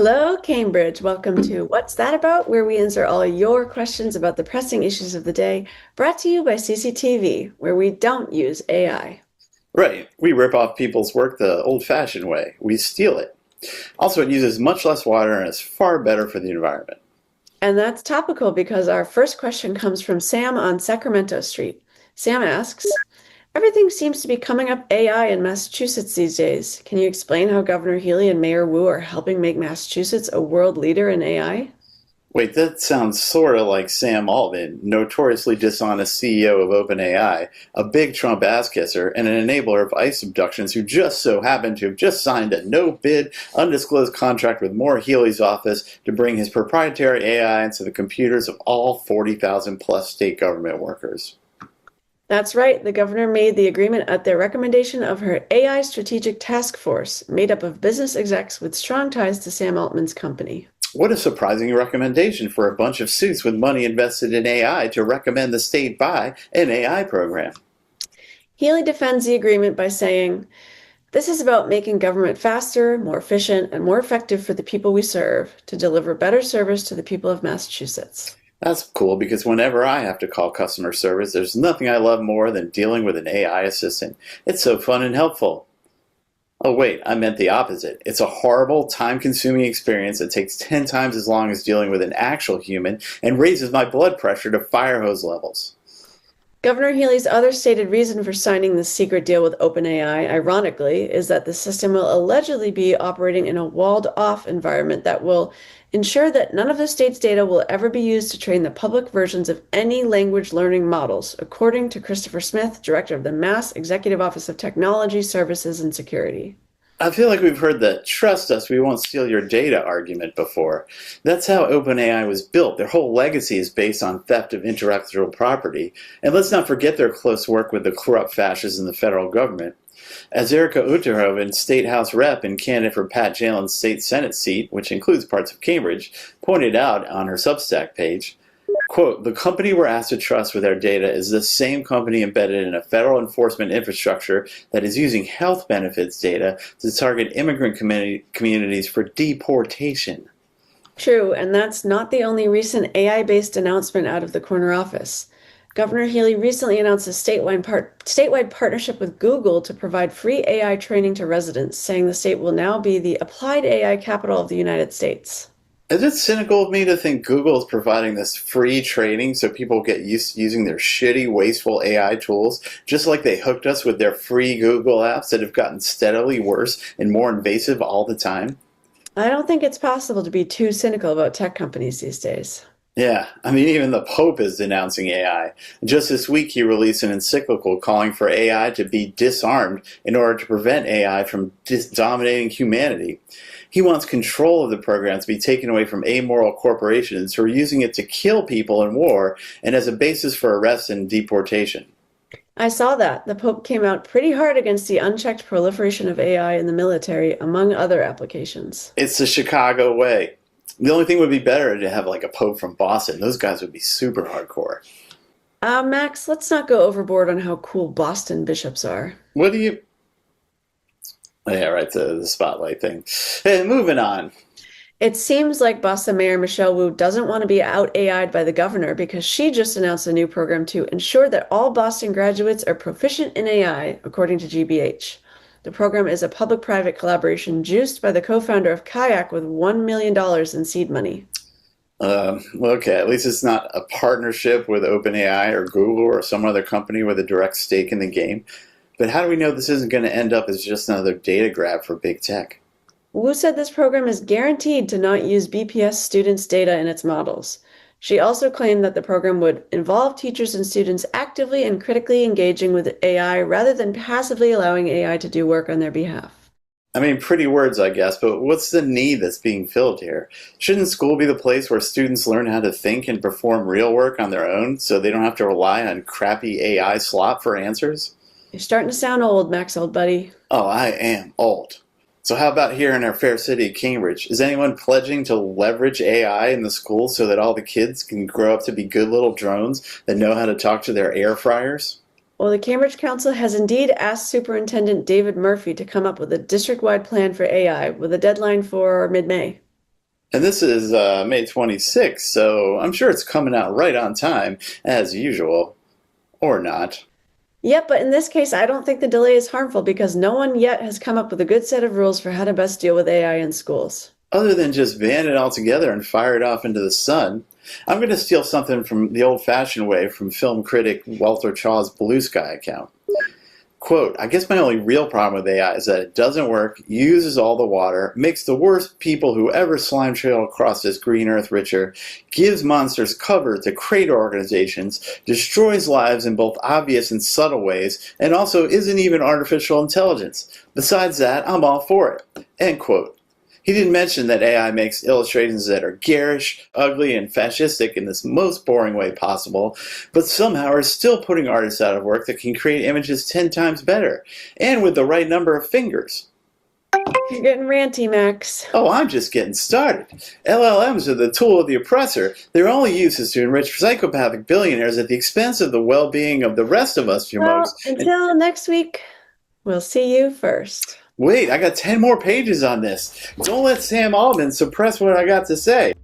Hello, Cambridge. Welcome to What's That About, where we answer all your questions about the pressing issues of the day, brought to you by CCTV, where we don't use AI. Right. We rip off people's work the old-fashioned way. We steal it. Also, it uses much less water and is far better for the environment. And that's topical because our first question comes from Sam on Sacramento Street. Sam asks, everything seems to be coming up AI in Massachusetts these days. Can you explain how Governor Healey and Mayor Wu are helping make Massachusetts a world leader in AI? Wait, that sounds sort of like Sam Altman, notoriously dishonest CEO of OpenAI, a big Trump ass-kisser, and an enabler of ICE abductions who just so happened to have just signed a no-bid, undisclosed contract with Maura Healey's office to bring his proprietary AI into the computers of all 40,000 plus state government workers. That's right. The governor made the agreement at the recommendation of her AI Strategic Task Force, made up of business execs with strong ties to Sam Altman's company. What a surprising recommendation for a bunch of suits with money invested in AI to recommend the state buy an AI program. Healy defends the agreement by saying, this is about making government faster, more efficient, and more effective for the people we serve to deliver better service to the people of Massachusetts. That's cool because whenever I have to call customer service, there's nothing I love more than dealing with an AI assistant. It's so fun and helpful. Oh wait, I meant the opposite. It's a horrible, time-consuming experience that takes 10 times as long as dealing with an actual human and raises my blood pressure to fire hose levels. Governor Healey's other stated reason for signing this secret deal with OpenAI, ironically, is that the system will allegedly be operating in a walled-off environment that will ensure that none of the state's data will ever be used to train the public versions of any language learning models, according to Christopher Smith, director of the Mass Executive Office of Technology Services and Security. I feel like we've heard the trust us, we won't steal your data argument before. That's how OpenAI was built. Their whole legacy is based on theft of intellectual property. And let's not forget their close work with the corrupt fascists in the federal government. As Erica Uterhoven, State House Rep and candidate for Pat Jalen's State Senate seat, which includes parts of Cambridge, pointed out on her Substack page, quote, the company we're asked to trust with our data is the same company embedded in a federal enforcement infrastructure that is using health benefits data to target immigrant communities for deportation. True, and that's not the only recent AI-based announcement out of the corner office. Governor Healey recently announced a statewide partnership with Google to provide free AI training to residents, saying the state will now be the applied AI capital of the United States. Is it cynical of me to think Google is providing this free training so people get used to using their shitty, wasteful AI tools, just like they hooked us with their free Google apps that have gotten steadily worse and more invasive all the time? I don't think it's possible to be too cynical about tech companies these days. Yeah, I mean, even the Pope is denouncing AI. Just this week, he released an encyclical calling for AI to be disarmed in order to prevent AI from dominating humanity. He wants control of the program to be taken away from amoral corporations who are using it to kill people in war and as a basis for arrest and deportation. I saw that. The Pope came out pretty hard against the unchecked proliferation of AI in the military, among other applications. It's the Chicago way. The only thing would be better to have like a Pope from Boston. Those guys would be super hardcore. Max, let's not go overboard on how cool Boston bishops are. What do you... Yeah, right, the spotlight thing. Hey, moving on. It seems like Boston Mayor Michelle Wu doesn't want to be out AI'd by the governor because she just announced a new program to ensure that all Boston graduates are proficient in AI, according to GBH. The program is a public-private collaboration juiced by the co-founder of Kayak with $1 million in seed money. Okay, at least it's not a partnership with OpenAI or Google or some other company with a direct stake in the game. But how do we know this isn't going to end up as just another data grab for big tech? Wu said this program is guaranteed to not use BPS students' data in its models. She also claimed that the program would involve teachers and students actively and critically engaging with AI rather than passively allowing AI to do work on their behalf. I mean, pretty words, I guess, but what's the need that's being filled here? Shouldn't school be the place where students learn how to think and perform real work on their own so they don't have to rely on crappy AI slop for answers? You're starting to sound old, Max, old buddy. Oh, I am old. So how about here in our fair city of Cambridge? Is anyone pledging to leverage AI in the schools so that all the kids can grow up to be good little drones that know how to talk to their air fryers? Well, the Cambridge Council has indeed asked Superintendent David Murphy to come up with a district-wide plan for AI with a deadline for mid-May. And this is May 26th, so I'm sure it's coming out right on time, as usual. Or not. Yep, but in this case, I don't think the delay is harmful because no one yet has come up with a good set of rules for how to best deal with AI in schools. Other than just ban it altogether and fire it off into the sun, I'm going to steal something from the old-fashioned way from film critic Walter Chaw's Blue Sky account. Quote, I guess my only real problem with AI is that it doesn't work, uses all the water, makes the worst people who ever slime trail across this green earth richer, gives monsters cover to crater organizations, destroys lives in both obvious and subtle ways, and also isn't even artificial intelligence. Besides that, I'm all for it. End quote. He didn't mention that AI makes illustrations that are garish, ugly, and fascistic in this most boring way possible, but somehow are still putting artists out of work that can create images 10 times better, and with the right number of fingers. You're getting ranty, Max. Oh, I'm just getting started. LLMs are the tool of the oppressor. Their only use is to enrich psychopathic billionaires at the expense of the well-being of the rest of us, you mugs. Well, until next week, we'll see you first. Wait, I got 10 more pages on this. Don't let Sam Altman suppress what I got to say.